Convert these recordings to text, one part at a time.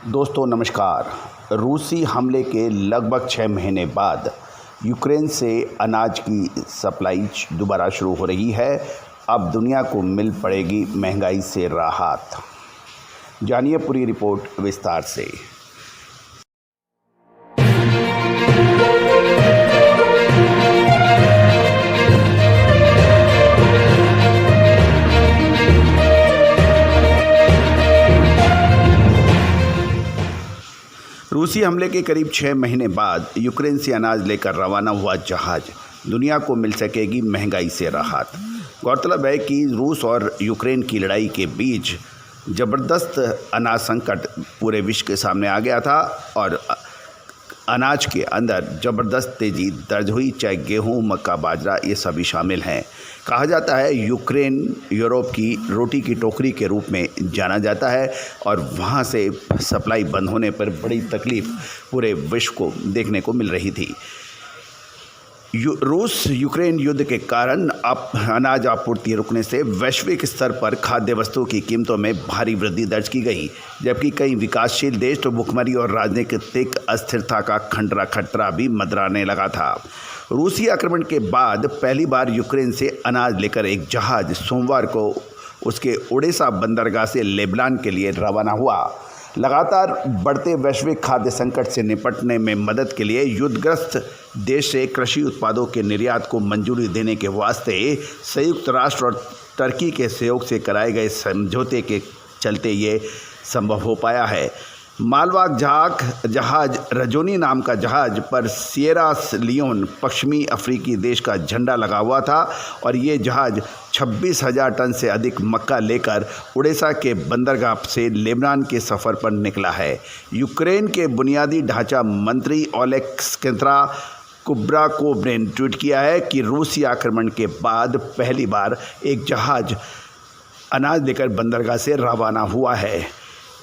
दोस्तों नमस्कार। रूसी हमले के लगभग 6 महीने बाद यूक्रेन से अनाज की सप्लाई दोबारा शुरू हो रही है। अब दुनिया को मिल पड़ेगी महंगाई से राहत। जानिए पूरी रिपोर्ट विस्तार से। रूसी हमले के करीब 6 महीने बाद यूक्रेन से अनाज लेकर रवाना हुआ जहाज दुनिया को मिल सकेगी महंगाई से राहत। गौरतलब है कि रूस और यूक्रेन की लड़ाई के बीच ज़बरदस्त अनाज संकट पूरे विश्व के सामने आ गया था और अनाज के अंदर ज़बरदस्त तेज़ी दर्ज हुई, चाहे गेहूं, मक्का, बाजरा ये सभी शामिल हैं। कहा जाता है यूक्रेन यूरोप की रोटी की टोकरी के रूप में जाना जाता है और वहाँ से सप्लाई बंद होने पर बड़ी तकलीफ़ पूरे विश्व को देखने को मिल रही थी। रूस यूक्रेन युद्ध के कारण अनाज आपूर्ति रुकने से वैश्विक स्तर पर खाद्य वस्तुओं की कीमतों में भारी वृद्धि दर्ज की गई, जबकि कई विकासशील देश तो भुखमरी और राजनीतिक अस्थिरता का खतरा भी मंडराने लगा था। रूसी आक्रमण के बाद पहली बार यूक्रेन से अनाज लेकर एक जहाज सोमवार को उसके ओडेसा बंदरगाह से लेबनान के लिए रवाना हुआ। लगातार बढ़ते वैश्विक खाद्य संकट से निपटने में मदद के लिए युद्धग्रस्त देश से कृषि उत्पादों के निर्यात को मंजूरी देने के वास्ते संयुक्त राष्ट्र और टर्की के सहयोग से कराए गए समझौते के चलते ये संभव हो पाया है। मालवाहक जहाज रजोनी नाम का जहाज पर सिएरा लियोन पश्चिमी अफ्रीकी देश का झंडा लगा हुआ था और ये जहाज 26,000 टन से अधिक मक्का लेकर ओडेसा के बंदरगाह से लेबनान के सफ़र पर निकला है। यूक्रेन के बुनियादी ढांचा मंत्री ओलेक्सेंद्र कुब्राकोव ने ट्वीट किया है कि रूसी आक्रमण के बाद पहली बार एक जहाज अनाज लेकर बंदरगाह से रवाना हुआ है।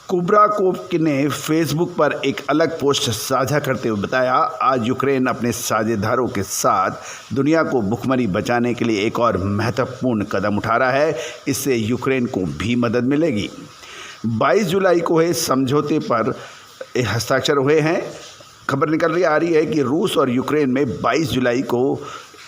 कुब्राकोव ने फेसबुक पर एक अलग पोस्ट साझा करते हुए बताया, आज यूक्रेन अपने साझेदारों के साथ दुनिया को भुखमरी बचाने के लिए एक और महत्वपूर्ण कदम उठा रहा है। इससे यूक्रेन को भी मदद मिलेगी। 22 जुलाई को इस समझौते पर हस्ताक्षर हुए हैं। खबर निकल आ रही है कि रूस और यूक्रेन में 22 जुलाई को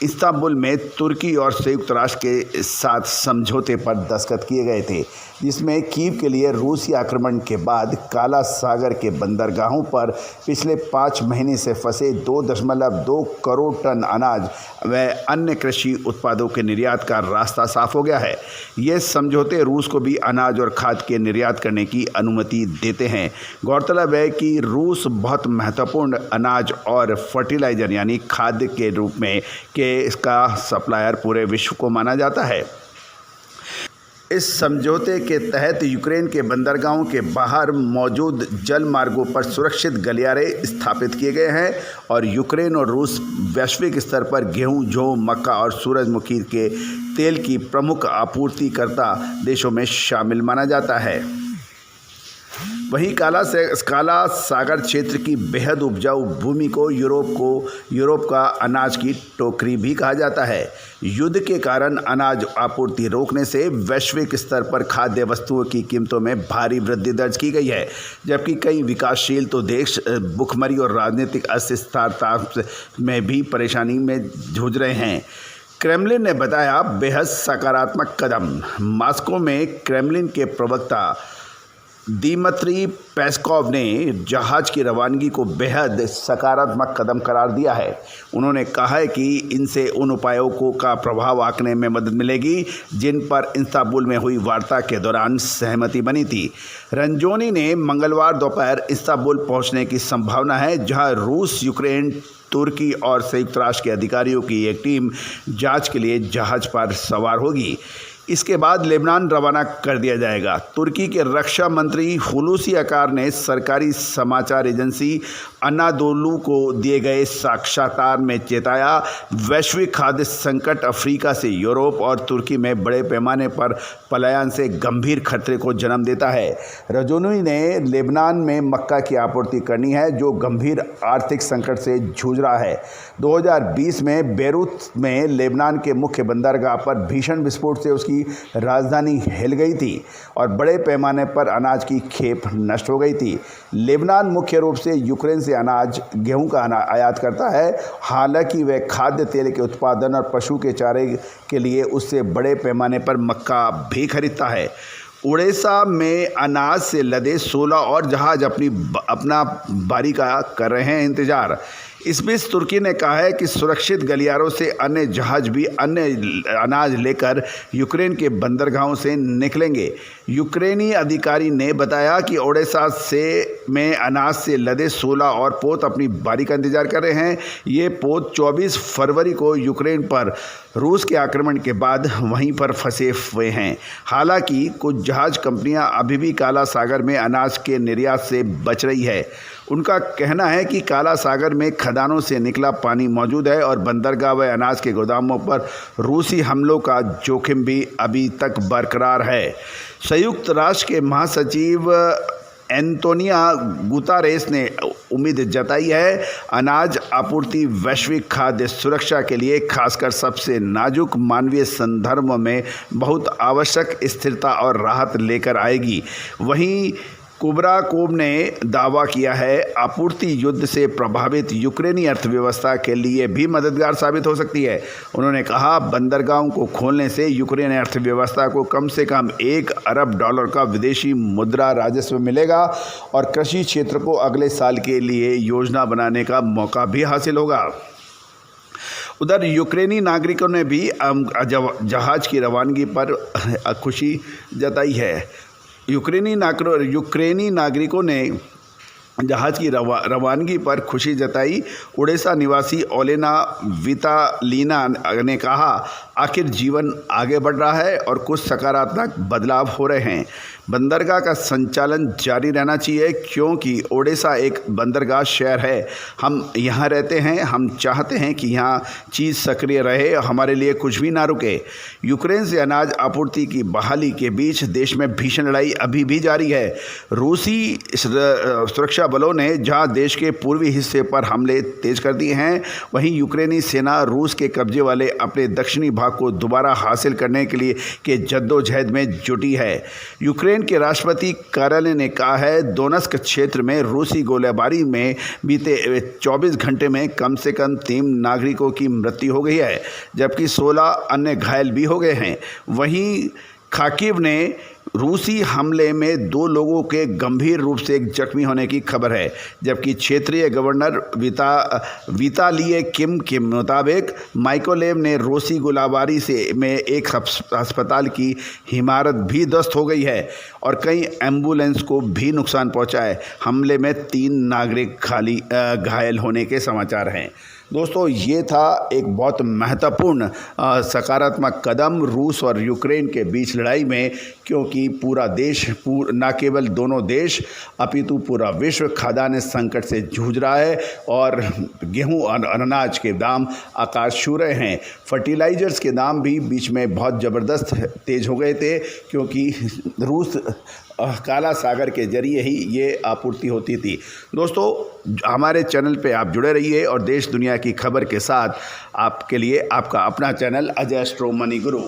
इस्तांबुल में तुर्की और संयुक्त राष्ट्र के साथ समझौते पर दस्तखत किए गए थे, जिसमें कीव के लिए रूसी आक्रमण के बाद काला सागर के बंदरगाहों पर पिछले 5 महीने से फंसे 2.2 करोड़ टन अनाज व अन्य कृषि उत्पादों के निर्यात का रास्ता साफ हो गया है। ये समझौते रूस को भी अनाज और खाद के निर्यात करने की अनुमति देते हैं। गौरतलब है कि रूस बहुत महत्वपूर्ण अनाज और फर्टिलाइजर यानी खाद्य के रूप में इसका सप्लायर पूरे विश्व को माना जाता है। इस समझौते के तहत यूक्रेन के बंदरगाहों के बाहर मौजूद जल मार्गों पर सुरक्षित गलियारे स्थापित किए गए हैं और यूक्रेन और रूस वैश्विक स्तर पर गेहूं, जौ, मक्का और सूरजमुखी के तेल की प्रमुख आपूर्तिकर्ता देशों में शामिल माना जाता है। वहीं काला सागर क्षेत्र की बेहद उपजाऊ भूमि को यूरोप का अनाज की टोकरी भी कहा जाता है। युद्ध के कारण अनाज आपूर्ति रोकने से वैश्विक स्तर पर खाद्य वस्तुओं की कीमतों में भारी वृद्धि दर्ज की गई है, जबकि कई विकासशील तो देश भुखमरी और राजनीतिक अस्थिरता में भी परेशानी में जूझ रहे हैं। क्रेमलिन ने बताया, बेहद सकारात्मक कदम। मॉस्को में क्रेमलिन के प्रवक्ता दिमित्री पेस्कोव ने जहाज की रवानगी को बेहद सकारात्मक कदम करार दिया है। उन्होंने कहा है कि इनसे उन उपायों का प्रभाव आंकने में मदद मिलेगी जिन पर इस्तांबुल में हुई वार्ता के दौरान सहमति बनी थी। रंजोनी ने मंगलवार दोपहर इस्तांबुल पहुंचने की संभावना है, जहां रूस, यूक्रेन, तुर्की और संयुक्त राष्ट्र के अधिकारियों की एक टीम जांच के लिए जहाज पर सवार होगी। इसके बाद लेबनान रवाना कर दिया जाएगा। तुर्की के रक्षा मंत्री हुलूसी अकार ने सरकारी समाचार एजेंसी अनादोलू को दिए गए साक्षात्कार में चेताया, वैश्विक खाद्य संकट अफ्रीका से यूरोप और तुर्की में बड़े पैमाने पर पलायन से गंभीर खतरे को जन्म देता है। रजौनी ने लेबनान में मक्का की आपूर्ति करनी है, जो गंभीर आर्थिक संकट से जूझ रहा है। 2020 में बेरूत में लेबनान के मुख्य बंदरगाह पर भीषण विस्फोट से उसकी राजधानी हिल गई थी और बड़े पैमाने पर अनाज की खेप नष्ट हो गई थी। लेबनान मुख्य रूप से यूक्रेन से अनाज, गेहूं का आयात करता है। हालांकि वह खाद्य तेल के उत्पादन और पशु के चारे के लिए उससे बड़े पैमाने पर मक्का भी खरीदता है। उड़ीसा में अनाज से लदे 16 और जहाज अपना बारी का कर रहे हैं इंतजार। इस बीच तुर्की ने कहा है कि सुरक्षित गलियारों से अन्य जहाज भी अन्य अनाज लेकर यूक्रेन के बंदरगाहों से निकलेंगे। यूक्रेनी अधिकारी ने बताया कि ओडेसा में अनाज से लदे 16 और पोत अपनी बारी का इंतजार कर रहे हैं। ये पोत 24 फरवरी को यूक्रेन पर रूस के आक्रमण के बाद वहीं पर फंसे हुए हैं। हालांकि कुछ जहाज कंपनियां अभी भी काला सागर में अनाज के निर्यात से बच रही है। उनका कहना है कि काला सागर में खदानों से निकला पानी मौजूद है और बंदरगाह व अनाज के गोदामों पर रूसी हमलों का जोखिम भी अभी तक बरकरार है। संयुक्त राष्ट्र के महासचिव एंटोनियो गुतेरेस ने उम्मीद जताई है, अनाज आपूर्ति वैश्विक खाद्य सुरक्षा के लिए खासकर सबसे नाजुक मानवीय संदर्भ में बहुत आवश्यक स्थिरता और राहत लेकर आएगी। वहीं कुबराकोव ने दावा किया है, आपूर्ति युद्ध से प्रभावित यूक्रेनी अर्थव्यवस्था के लिए भी मददगार साबित हो सकती है। उन्होंने कहा, बंदरगाहों को खोलने से यूक्रेनी अर्थव्यवस्था को कम से कम $1 अरब का विदेशी मुद्रा राजस्व मिलेगा और कृषि क्षेत्र को अगले साल के लिए योजना बनाने का मौका भी हासिल होगा। उधर यूक्रेनी नागरिकों ने भी जहाज की रवानगी पर खुशी जताई है। यूक्रेनी नागरिकों ने जहाज की रवानगी पर खुशी जताई। उड़ीसा निवासी ओलेना वितालीना ने कहा, आखिर जीवन आगे बढ़ रहा है और कुछ सकारात्मक बदलाव हो रहे हैं। बंदरगाह का संचालन जारी रहना चाहिए क्योंकि ओडेसा एक बंदरगाह शहर है। हम यहाँ रहते हैं, हम चाहते हैं कि यहाँ चीज़ सक्रिय रहे, हमारे लिए कुछ भी ना रुके। यूक्रेन से अनाज आपूर्ति की बहाली के बीच देश में भीषण लड़ाई अभी भी जारी है। रूसी सुरक्षा बलों ने जहाँ देश के पूर्वी हिस्से पर हमले तेज कर दिए हैं, वहीं यूक्रेनी सेना रूस के कब्जे वाले अपने दक्षिणी भाग को दोबारा हासिल करने के लिए के जद्दोजहद में जुटी है। यूक्रेन के राष्ट्रपति कार्यालय ने कहा है, दोनेत्स्क क्षेत्र में रूसी गोलीबारी में बीते 24 घंटे में कम से कम 3 नागरिकों की मृत्यु हो गई है, जबकि 16 अन्य घायल भी हो गए हैं। वहीं खार्किव ने रूसी हमले में 2 लोगों के गंभीर रूप से जख्मी होने की खबर है, जबकि क्षेत्रीय गवर्नर विताली किम के मुताबिक माइकोलेव ने रूसी गोलीबारी में एक अस्पताल की इमारत भी ध्वस्त हो गई है और कई एम्बुलेंस को भी नुकसान पहुंचा है। हमले में 3 नागरिक घायल होने के समाचार हैं। दोस्तों, ये था एक बहुत महत्वपूर्ण सकारात्मक कदम रूस और यूक्रेन के बीच लड़ाई में, क्योंकि पूरा देश न केवल दोनों देश अपितु पूरा विश्व खाद्यान्न संकट से जूझ रहा है और गेहूं और अनाज के दाम आकाश छू रहे हैं। फर्टिलाइजर्स के दाम भी बीच में बहुत ज़बरदस्त तेज हो गए थे, क्योंकि रूस काला सागर के जरिए ही ये आपूर्ति होती थी। दोस्तों, हमारे चैनल पे आप जुड़े रहिए और देश दुनिया की खबर के साथ आपके लिए आपका अपना चैनल अजय एस्ट्रो मनी गुरु।